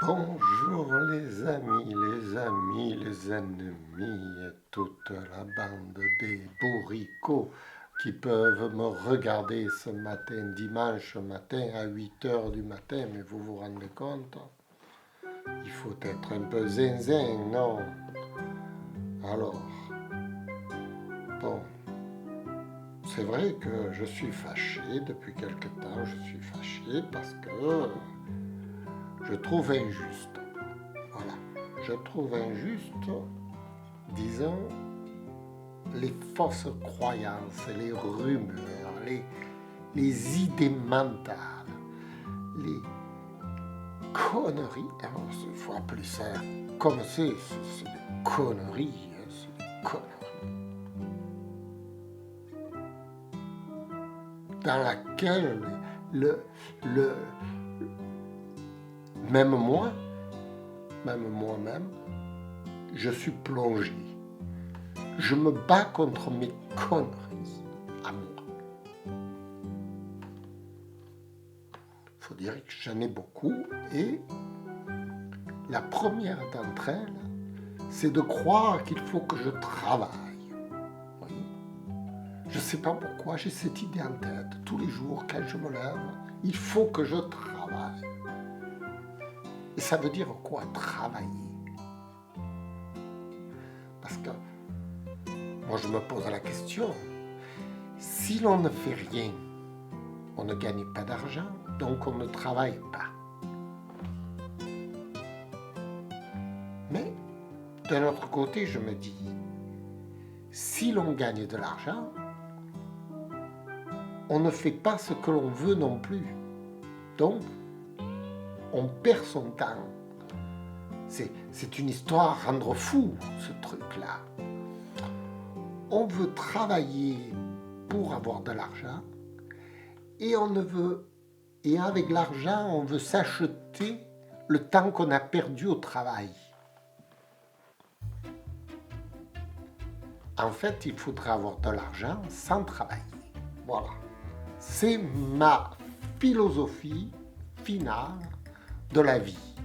Bonjour les amis, les ennemis et toute la bande des bourricots qui peuvent me regarder ce matin, dimanche matin à 8 heures du matin, mais vous vous rendez compte? Il faut être un peu zinzin, non? Alors, bon, c'est vrai que je suis fâché depuis quelque temps, je suis fâché parce que je trouve injuste. Voilà, je trouve injuste, disons, les fausses croyances, les rumeurs, les idées mentales, les conneries. Alors, il faut appeler ça comme c'est des conneries, hein, c'est des conneries. Dans laquelle le, le, même moi, même moi-même, je suis plongé. Je me bats contre mes conneries à moi. Il faut dire que j'en ai beaucoup et la première d'entre elles, c'est de croire qu'il faut que je travaille. Oui. Je ne sais pas pourquoi j'ai cette idée en tête. Tous les jours, quand je me lève, il faut que je travaille. Et ça veut dire quoi, travailler? Parce que moi, je me pose la question, si l'on ne fait rien, on ne gagne pas d'argent, donc on ne travaille pas. Mais d'un autre côté, je me dis, si l'on gagne de l'argent, on ne fait pas ce que l'on veut non plus. Donc, on perd son temps. C'est une histoire à rendre fou, ce truc-là. On veut travailler pour avoir de l'argent et et avec l'argent, on veut s'acheter le temps qu'on a perdu au travail. En fait, il faudrait avoir de l'argent sans travailler. Voilà. C'est ma philosophie finale de la vie.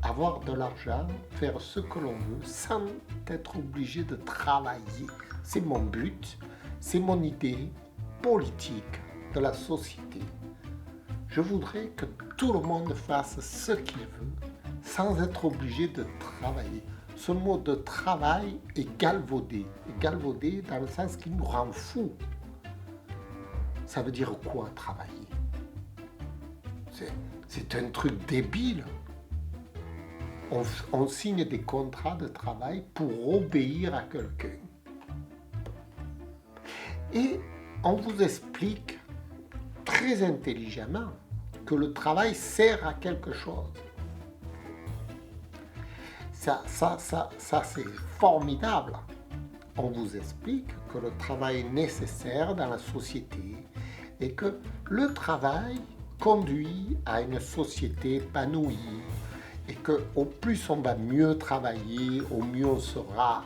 Avoir de l'argent, faire ce que l'on veut sans être obligé de travailler. C'est mon but, c'est mon idée politique de la société. Je voudrais que tout le monde fasse ce qu'il veut sans être obligé de travailler. Ce mot de travail est galvaudé. Galvaudé dans le sens qu'il nous rend fous. Ça veut dire quoi, travailler? C'est un truc débile. On signe des contrats de travail pour obéir à quelqu'un. Et on vous explique très intelligemment que le travail sert à quelque chose. Ça c'est formidable. On vous explique que le travail est nécessaire dans la société et que le travail conduit à une société épanouie et qu'au plus on va mieux travailler, au mieux on sera,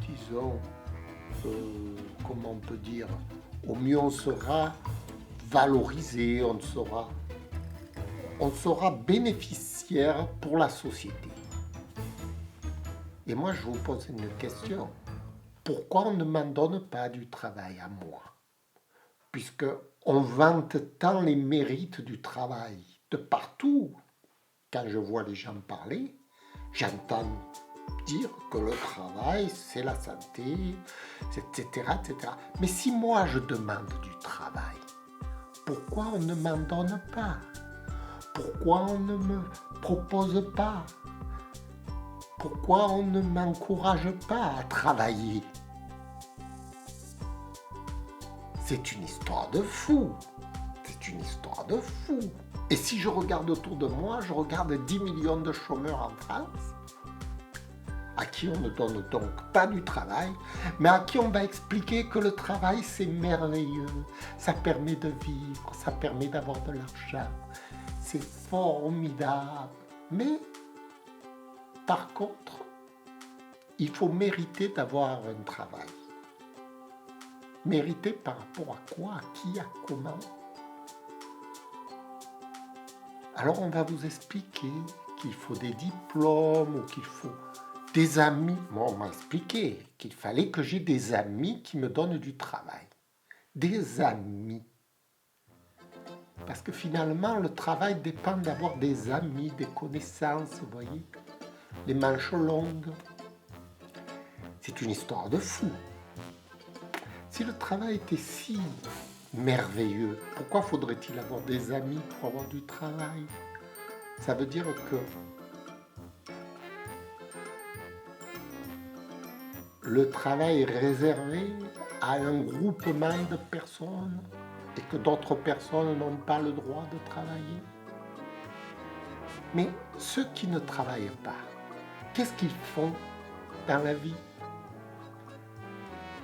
disons, comment on peut dire, au mieux on sera valorisé, on sera bénéficiaire pour la société. Et moi, je vous pose une question. Pourquoi on ne m'en donne pas du travail à moi? Puisque on vante tant les mérites du travail de partout. Quand je vois les gens parler, j'entends dire que le travail, c'est la santé, etc., etc. Mais si moi, je demande du travail, pourquoi on ne m'en donne pas? Pourquoi on ne me propose pas? Pourquoi on ne m'encourage pas à travailler? C'est une histoire de fou. C'est une histoire de fou. Et si je regarde autour de moi, je regarde 10 millions de chômeurs en France, à qui on ne donne donc pas du travail, mais à qui on va expliquer que le travail c'est merveilleux, ça permet de vivre, ça permet d'avoir de l'argent, c'est formidable. Mais par contre, il faut mériter d'avoir un travail. Mériter par rapport à quoi, à qui, à comment? Alors on va vous expliquer qu'il faut des diplômes ou qu'il faut des amis. Moi, on m'a expliqué qu'il fallait que j'ai des amis qui me donnent du travail. Des amis. Parce que finalement, le travail dépend d'avoir des amis, des connaissances, vous voyez. Les manches longues. C'est une histoire de fou. Si le travail était si merveilleux, pourquoi faudrait-il avoir des amis pour avoir du travail? Ça veut dire que le travail est réservé à un groupement de personnes et que d'autres personnes n'ont pas le droit de travailler. Mais ceux qui ne travaillent pas, qu'est-ce qu'ils font dans la vie?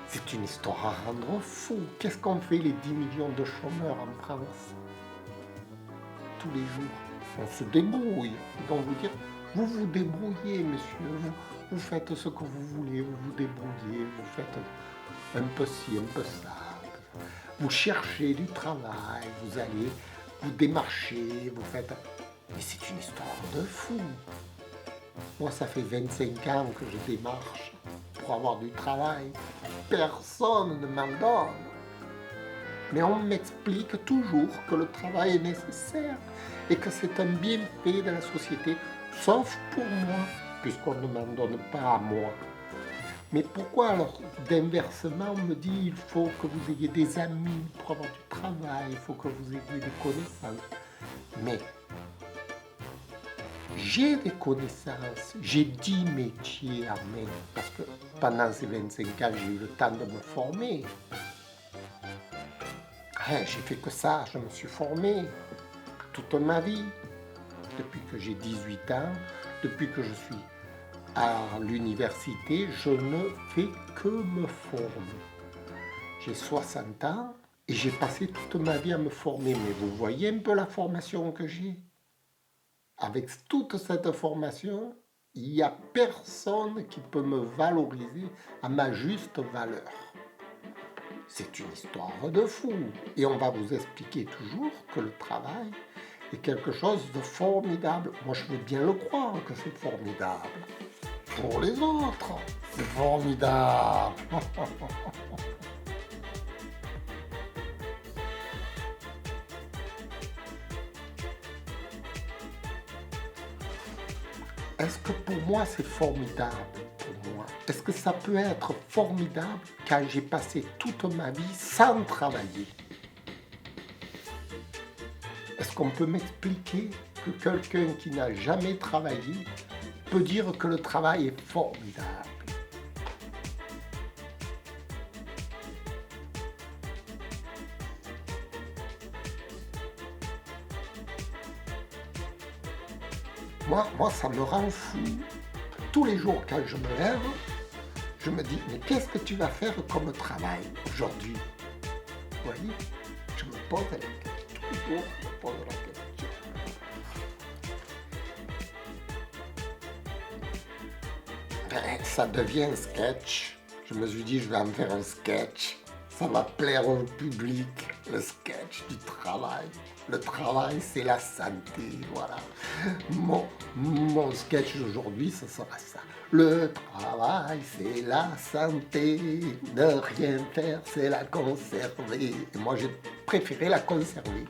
C'est une histoire à rendre fou. Qu'est-ce qu'ont fait les 10 millions de chômeurs en France? Tous les jours, on se débrouille. Ils vont vous dire, vous vous débrouillez, monsieur, vous faites ce que vous voulez, vous vous débrouillez, vous faites un peu ci, un peu ça. Vous cherchez du travail, vous allez, vous démarchez, vous faites... Mais c'est une histoire de fou. Moi, ça fait 25 ans que je démarche pour avoir du travail. Personne ne m'en donne. Mais on m'explique toujours que le travail est nécessaire et que c'est un bienfait de la société, sauf pour moi, puisqu'on ne m'en donne pas à moi. Mais pourquoi alors, d'inversement, on me dit il faut que vous ayez des amis pour avoir du travail, il faut que vous ayez des connaissances. Mais j'ai des connaissances, j'ai 10 métiers à main, parce que pendant ces 25 ans, j'ai eu le temps de me former. J'ai fait que ça, je me suis formé toute ma vie, depuis que j'ai 18 ans, depuis que je suis à l'université, je ne fais que me former. J'ai 60 ans et j'ai passé toute ma vie à me former, mais vous voyez un peu la formation que j'ai? Avec toute cette formation, il n'y a personne qui peut me valoriser à ma juste valeur. C'est une histoire de fou. Et on va vous expliquer toujours que le travail est quelque chose de formidable. Moi, je veux bien le croire que c'est formidable. Pour les autres, c'est formidable. Est-ce que pour moi c'est formidable pour moi? Est-ce que ça peut être formidable quand j'ai passé toute ma vie sans travailler? Est-ce qu'on peut m'expliquer que quelqu'un qui n'a jamais travaillé peut dire que le travail est formidable? Moi, ça me rend fou. Tous les jours, quand je me lève, je me dis, mais qu'est-ce que tu vas faire comme travail aujourd'hui? Vous voyez, je me pose la question. Toujours, je me pose la question. Ça devient un sketch. Je me suis dit, je vais en faire un sketch. Ça va plaire au public, le sketch du travail. Le travail, c'est la santé, voilà. Mon sketch d'aujourd'hui, ce sera ça. Le travail, c'est la santé. Ne rien faire, c'est la conserver. Et moi, j'ai préféré la conserver.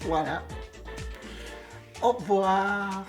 Voilà. Au revoir.